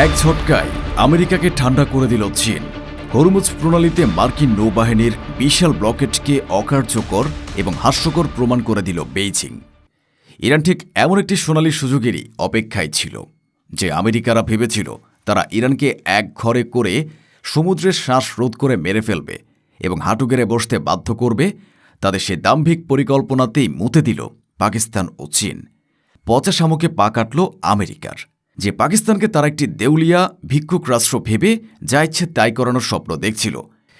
এক ঝটকায় আমেরিকাকে ঠান্ডা করে দিল চীন। হরমুজ প্রণালীতে মার্কিন নৌবাহিনীর বিশাল ব্লকেটকে অকার্যকর এবং হাস্যকর প্রমাণ করে দিল বেইজিং। ইরান ঠিক এমন একটি সোনালী সুযোগেরই অপেক্ষায় ছিল যে আমেরিকারা ভেবেছিল তারা ইরানকে এক ঘরে করে সমুদ্রের শ্বাস রোধ করে মেরে ফেলবে এবং হাঁটু গেড়ে বসতে বাধ্য করবে। তাদের সে দাম্ভিক পরিকল্পনাতেই মুতে দিল পাকিস্তান ও চীন। পচা শামুকে পা কাটল আমেরিকার। যে পাকিস্তানকে তারা একটি দেউলিয়া ভিক্ষুক রাষ্ট্র ভেবে যা ইচ্ছে তাই করানোর স্বপ্ন দেখছিল,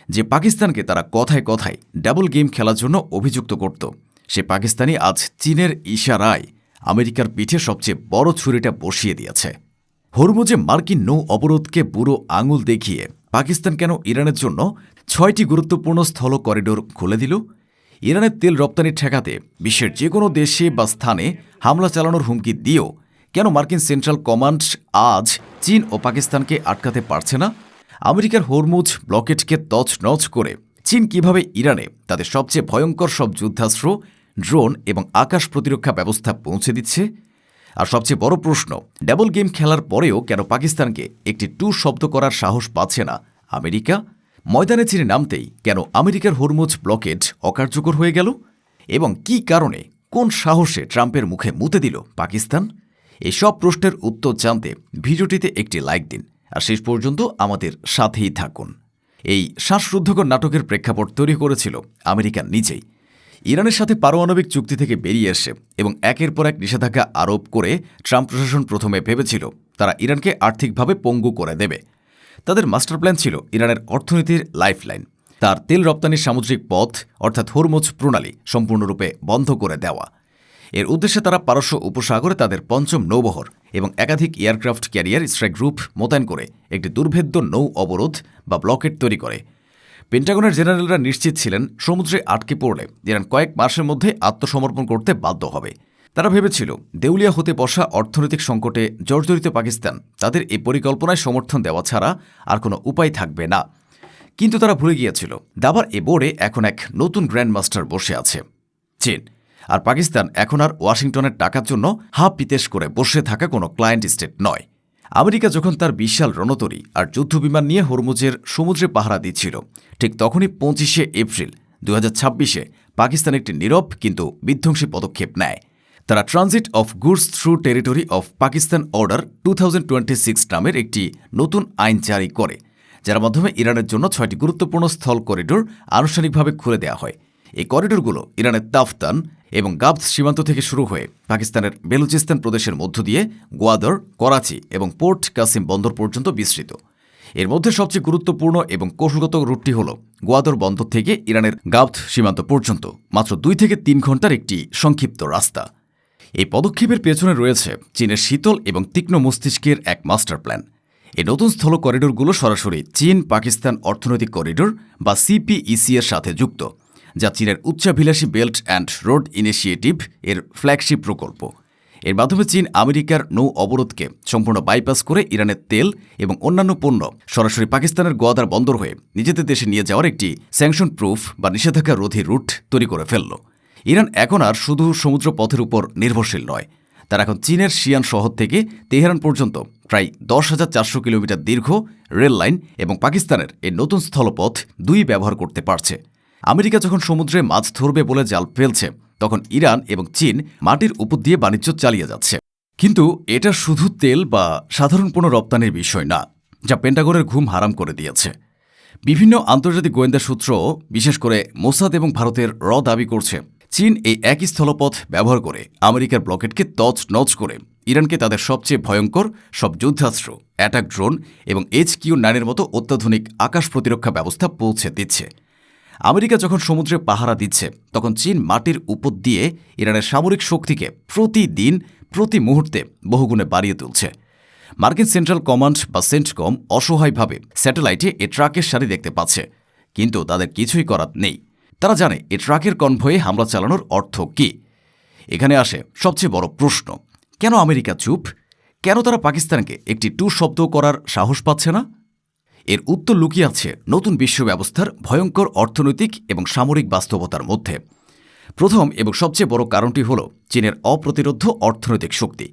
যে পাকিস্তানকে তারা কথায় কথায় ডাবল গেম খেলার জন্য অভিযুক্ত করত, সে পাকিস্তানি আজ চীনের ইশারায় আমেরিকার পিঠে সবচেয়ে বড় ছুরিটা বসিয়ে দিয়েছে। হরমুজে মার্কিন নৌ অবরোধকে বুড়ো আঙুল দেখিয়ে পাকিস্তান কেন ইরানের জন্য ৬টি গুরুত্বপূর্ণ স্থল করিডোর খুলে দিল? ইরানের তেল রপ্তানি ঠেকাতে বিশ্বের যে কোনো দেশে বা স্থানে হামলা চালানোর হুমকি দিয়েও কেন মার্কিন সেন্ট্রাল কমান্ড আজ চীন ও পাকিস্তানকে আটকাতে পারছে না? আমেরিকার হরমুজ ব্লকেটকে তছনছ করে চীন কিভাবে ইরানে তাদের সবচেয়ে ভয়ঙ্কর সব যুদ্ধাস্ত্র, ড্রোন এবং আকাশ প্রতিরক্ষা ব্যবস্থা পৌঁছে দিচ্ছে? আর সবচেয়ে বড় প্রশ্ন, ডাবল গেম খেলার পরেও কেন পাকিস্তানকে একটি টু শব্দ করার সাহস পাচ্ছে না আমেরিকা? ময়দানে চীনে নামতেই কেন আমেরিকার হরমুজ ব্লকেড অকার্যকর হয়ে গেল? এবং কী কারণে, কোন সাহসে ট্রাম্পের মুখে মুতে দিল পাকিস্তান? এই সব প্রশ্নের উত্তর জানতে ভিডিওটিতে একটি লাইক দিন আর শেষ পর্যন্ত আমাদের সাথেই থাকুন। এই শ্বাসরুদ্ধকর নাটকের প্রেক্ষাপট তৈরি করেছিল আমেরিকা নিজেই। ইরানের সাথে পারমাণবিক চুক্তি থেকে বেরিয়ে এসে এবং একের পর এক নিষেধাজ্ঞা আরোপ করে ট্রাম্প প্রশাসন প্রথমে ভেবেছিল তারা ইরানকে আর্থিকভাবে পঙ্গু করে দেবে। তাদের মাস্টার প্ল্যান ছিল ইরানের অর্থনীতির লাইফলাইন, তার তেল রপ্তানির সামুদ্রিক পথ অর্থাৎ হরমুজ প্রণালী সম্পূর্ণরূপে বন্ধ করে দেওয়া। এর উদ্দেশ্যে তারা পারস্য উপসাগরে তাদের পঞ্চম নৌবহর এবং একাধিক এয়ারক্রাফট ক্যারিয়ার স্ট্রাইক গ্রুপ মোতায়েন করে একটি দুর্ভেদ্য নৌ অবরোধ বা ব্লকেট তৈরি করে। পেন্টাগনের জেনারেলরা নিশ্চিত ছিলেন সমুদ্রে আটকে পড়লে ইরান কয়েক মাসের মধ্যে আত্মসমর্পণ করতে বাধ্য হবে। তারা ভেবেছিল দেউলিয়া হতে বসা অর্থনৈতিক সংকটে জর্জরিত পাকিস্তান তাদের এই পরিকল্পনায় সমর্থন দেওয়া ছাড়া আর কোনো উপায় থাকবে না। কিন্তু তারা ভুলে গিয়েছিল দাবার এ বোর্ডে এখন এক নতুন গ্র্যান্ডমাস্টার বসে আছে, চীন। আর পাকিস্তান এখন আর ওয়াশিংটনের টাকার জন্য হাফ পিতেশ করে বসে থাকা কোনো ক্লায়েন্ট স্টেট নয়। আমেরিকা যখন তার বিশাল রণতরী আর যুদ্ধবিমান নিয়ে হরমুজের সমুদ্রে পাহারা দিচ্ছিল, ঠিক তখনই ২৫শে এপ্রিল ২০২৬-এ পাকিস্তান একটি নীরব কিন্তু বিধ্বংসী পদক্ষেপ নেয়। তারা transit of goods through territory of Pakistan order 2026 নামের একটি নতুন আইন জারি করে, যার মাধ্যমে ইরানের জন্য ৬টি গুরুত্বপূর্ণ স্থল করিডোর আনুষ্ঠানিকভাবে খুলে দেওয়া হয়। এই করিডোরগুলো ইরানের তাফতান এবং গাবথ সীমান্ত থেকে শুরু হয়ে পাকিস্তানের বেলুচিস্তান প্রদেশের মধ্য দিয়ে গোয়াদর, করাচি এবং পোর্ট কাসিম বন্দর পর্যন্ত বিস্তৃত। এর মধ্যে সবচেয়ে গুরুত্বপূর্ণ এবং কৌশলগত রুটটি হল গোয়াদর বন্দর থেকে ইরানের গাবথ সীমান্ত পর্যন্ত মাত্র ২ থেকে ৩ ঘন্টার একটি সংক্ষিপ্ত রাস্তা। এই পদক্ষেপের পেছনে রয়েছে চীনের শীতল এবং তীক্ষ্ণ মস্তিষ্কের এক মাস্টার প্ল্যান। এই নতুন স্থল করিডোরগুলো সরাসরি চীন পাকিস্তান অর্থনৈতিক করিডোর বা সিপিইসি এর সাথে যুক্ত, যা চীনের উচ্চাভিলাষী বেল্ট অ্যান্ড রোড ইনিশিয়েটিভ এর ফ্ল্যাগশিপ প্রকল্প। এর মাধ্যমে চীন আমেরিকার নৌ অবরোধকে সম্পূর্ণ বাইপাস করে ইরানের তেল এবং অন্যান্য পণ্য সরাসরি পাকিস্তানের গোয়াদার বন্দর হয়ে নিজেদের দেশে নিয়ে যাওয়ার একটি স্যাংশন প্রুফ বা নিষেধাজ্ঞা রোধী রুট তৈরি করে ফেলল। ইরান এখন আর শুধু সমুদ্র পথের উপর নির্ভরশীল নয়, তারা এখন চীনের শিয়ান শহর থেকে তেহরান পর্যন্ত প্রায় ১০,৪০০ কিলোমিটার দীর্ঘ রেল লাইন এবং পাকিস্তানের এই নতুন স্থলপথ দুই ব্যবহার করতে পারছে। আমেরিকা যখন সমুদ্রে মাছ ধরবে বলে জাল ফেলছে, তখন ইরান এবং চীন মাটির উপর দিয়ে বাণিজ্য চালিয়ে যাচ্ছে। কিন্তু এটা শুধু তেল বা সাধারণ পণ্য রপ্তানির বিষয় না, যা পেন্টাগনের ঘুম হারাম করে দিয়েছে। বিভিন্ন আন্তর্জাতিক গোয়েন্দা সূত্র, বিশেষ করে মোসাদ এবং ভারতের দাবি করছে চীন এই একই স্থলপথ ব্যবহার করে আমেরিকার ব্লকেটকে তছনছ করে ইরানকে তাদের সবচেয়ে ভয়ঙ্কর সব যুদ্ধাস্ত্র, অ্যাটাক ড্রোন এবং HQ-9 মতো অত্যাধুনিক আকাশ প্রতিরক্ষা ব্যবস্থা পৌঁছে দিচ্ছে। আমেরিকা যখন সমুদ্রে পাহারা দিচ্ছে, তখন চীন মাটির উপর দিয়ে ইরানের সামরিক শক্তিকে প্রতিদিন প্রতি মুহূর্তে বহুগুণে বাড়িয়ে তুলছে। মার্কিন সেন্ট্রাল কমান্ড বা সেন্টকম অসহায়ভাবে স্যাটেলাইটে এ ট্রাকের সারি দেখতে পাচ্ছে, কিন্তু তাদের কিছুই করার নেই। তারা জানে এ ট্রাকের কনভয়ে হামলা চালানোর অর্থ কী। এখানে আসে সবচেয়ে বড় প্রশ্ন, কেন আমেরিকা চুপ? কেন তারা পাকিস্তানকে একটি টু শব্দ করার সাহস পাচ্ছে না? এর উত্তর লুকিয়ে আছে নতুন বিশ্ব ব্যবস্থার ভয়ঙ্কর অর্থনৈতিক এবং সামরিক বাস্তবতার মধ্যে। প্রথম এবং সবচেয়ে বড় কারণটি হল চীনের অপ্রতিরোধ্য অর্থনৈতিক শক্তি।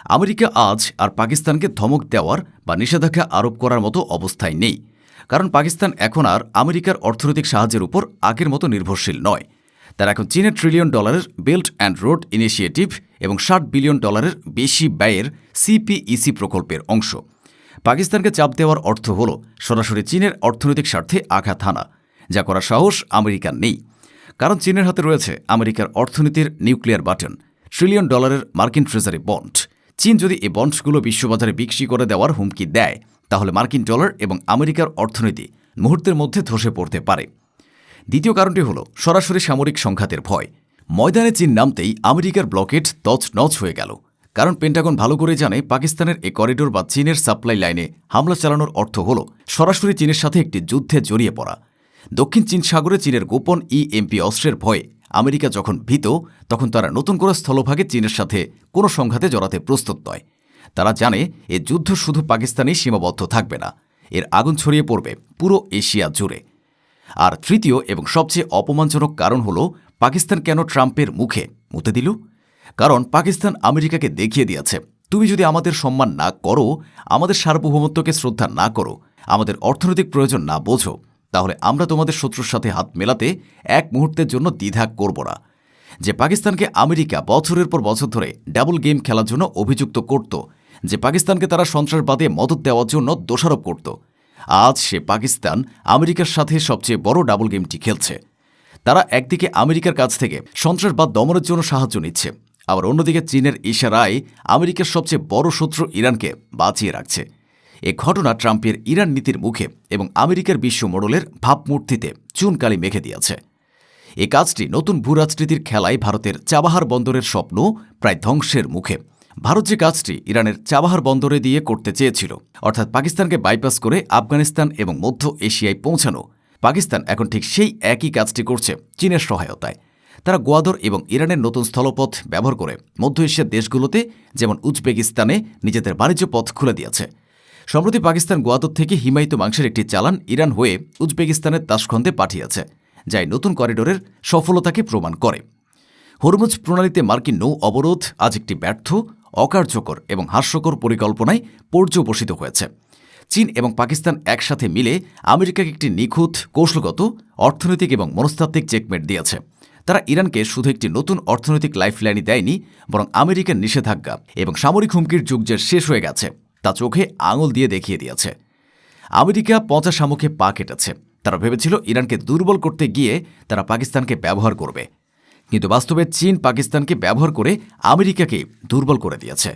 আমেরিকা আজ আর পাকিস্তানকে ধমক দেওয়ার বা নিষেধাজ্ঞা আরোপ করার মতো অবস্থায় নেই, কারণ পাকিস্তান এখন আর আমেরিকার অর্থনৈতিক সাহায্যের উপর আগের মতো নির্ভরশীল নয়। তারা এখন চীনের $1 trillion belt and road initiative এবং $60 বিলিয়ন বেশি ব্যয়ের সিপিইসি প্রকল্পের অংশ। পাকিস্তানকে চাপ দেওয়ার অর্থ হল সরাসরি চীনের অর্থনৈতিক স্বার্থে আঘাত হানা, যা করার সাহস আমেরিকার নেই, কারণ চীনের হাতে রয়েছে আমেরিকার অর্থনীতির নিউক্লিয়ার বাটন, $1 ট্রিলিয়ন মার্কিন ট্রেজারি বন্ড। চীন যদি এই বন্ডগুলো বিশ্ববাজারে বিক্রি করে দেওয়ার হুমকি দেয়, তাহলে মার্কিন ডলার এবং আমেরিকার অর্থনীতি মুহূর্তের মধ্যে ধসে পড়তে পারে। দ্বিতীয় কারণটি হল সরাসরি সামরিক সংঘাতের ভয়। ময়দানে চীন নামতেই আমেরিকার ব্লকেড তছনছ হয়ে গেল, কারণ পেন্টাগন ভালো করে জানে পাকিস্তানের এই করিডোর বা চীনের সাপ্লাই লাইনে হামলা চালানোর অর্থ হল সরাসরি চীনের সাথে একটি যুদ্ধে জড়িয়ে পড়া। দক্ষিণ চীন সাগরে চীনের গোপন ইএমপি অস্ত্রের ভয়ে আমেরিকা যখন ভীত, তখন তারা নতুন করে স্থলভাগে চীনের সাথে কোনো সংঘাতে জড়াতে প্রস্তুত নয়। তারা জানে এ যুদ্ধ শুধু পাকিস্তানেই সীমাবদ্ধ থাকবে না, এর আগুন ছড়িয়ে পড়বে পুরো এশিয়া জুড়ে। আর তৃতীয় এবং সবচেয়ে অপমানজনক কারণ হল পাকিস্তান কেন ট্রাম্পের মুখে মুতে দিল। কারণ পাকিস্তান আমেরিকাকে দেখিয়ে দিয়েছে, তুমি যদি আমাদের সম্মান না করো, আমাদের সার্বভৌমত্বকে শ্রদ্ধা না করো, আমাদের অর্থনৈতিক প্রয়োজন না বোঝো, তাহলে আমরা তোমাদের শত্রুর সাথে হাত মেলাতে এক মুহূর্তের জন্য দ্বিধা করব না। যে পাকিস্তানকে আমেরিকা বছরের পর বছর ধরে ডাবল গেম খেলার জন্য অভিযুক্ত করত, যে পাকিস্তানকে তারা সন্ত্রাসবাদে মদত দেওয়ার জন্য দোষারোপ করত, আজ সে পাকিস্তান আমেরিকার সাথে সবচেয়ে বড় ডাবল গেমটি খেলছে। তারা একদিকে আমেরিকার কাছ থেকে সন্ত্রাসবাদ দমনের জন্য সাহায্য নিচ্ছে, আবার অন্যদিকে চীনের ইশারায় আমেরিকার সবচেয়ে বড় শত্রু ইরানকে বাঁচিয়ে রাখছে। এ ঘটনা ট্রাম্পের ইরান নীতির মুখে এবং আমেরিকার বিশ্ব মডেলের ভাবমূর্তিতে চুনকালি মেখে দিয়েছে। এ কাজটি নতুন ভূরাজনীতির খেলায় ভারতের চাবাহার বন্দরের স্বপ্ন প্রায় ধ্বংসের মুখে। ভারত যে কাজটি ইরানের চাবাহার বন্দরে দিয়ে করতে চেয়েছিল, অর্থাৎ পাকিস্তানকে বাইপাস করে আফগানিস্তান এবং মধ্য এশিয়ায় পৌঁছানো, পাকিস্তান এখন ঠিক সেই একই কাজটি করছে চীনের সহায়তায়। তারা গোয়াদর এবং ইরানের নতুন স্থলপথ ব্যবহার করে মধ্য এশিয়ার দেশগুলোতে যেমন উজবেকিস্তানে নিজেদের বাণিজ্য পথ খুলে দিয়েছে। সম্প্রতি পাকিস্তান গোয়াদর থেকে হিমায়িত মাংসের একটি চালান ইরান হয়ে উজবেকিস্তানের তাশখন্দে পাঠিয়েছে, যা নতুন করিডোরের সফলতাকে প্রমাণ করে। হরমুজ প্রণালীতে মার্কিন নৌ অবরোধ আজ একটি ব্যর্থ, অকার্যকর এবং হাস্যকর পরিকল্পনায় পর্যবসিত হয়েছে। চীন এবং পাকিস্তান একসাথে মিলে আমেরিকাকে একটি নিখুঁত, কৌশলগত, অর্থনৈতিক এবং মনস্তাত্ত্বিক চেকমেট দিয়েছে। তারা ইরানকে শুধু একটি নতুন অর্থনৈতিক লাইফলাইনই দেয়নি, বরং আমেরিকার নিষেধাজ্ঞা এবং সামরিক হুমকির যুগ যে শেষ হয়ে গেছে তা চোখে আঙুল দিয়ে দেখিয়ে দিয়েছে। আমেরিকা পচা শামুকে পা কেটেছে। তারা ভেবেছিল ইরানকে দুর্বল করতে গিয়ে তারা পাকিস্তানকে ব্যবহার করবে, কিন্তু বাস্তবে চীন পাকিস্তানকে ব্যবহার করে আমেরিকাকে দুর্বল করে দিয়েছে।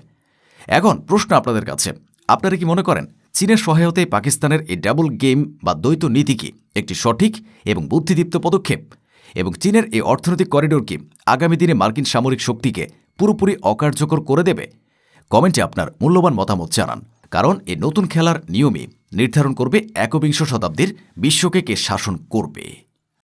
এখন প্রশ্ন আপনাদের কাছে, আপনারা কি মনে করেন চীনের সহায়তায় পাকিস্তানের এই ডাবল গেম বা দ্বৈত নীতি কি একটি সঠিক এবং বুদ্ধিদীপ্ত পদক্ষেপ? এবং চীনের এই অর্থনৈতিক করিডোর কি আগামী দিনে মার্কিন সামরিক শক্তিকে পুরোপুরি অকার্যকর করে দেবে? কমেন্টে আপনার মূল্যবান মতামত জানান, কারণ এই নতুন খেলার নিয়মই নির্ধারণ করবে একবিংশ শতাব্দীর বিশ্বকে কে শাসন করবে।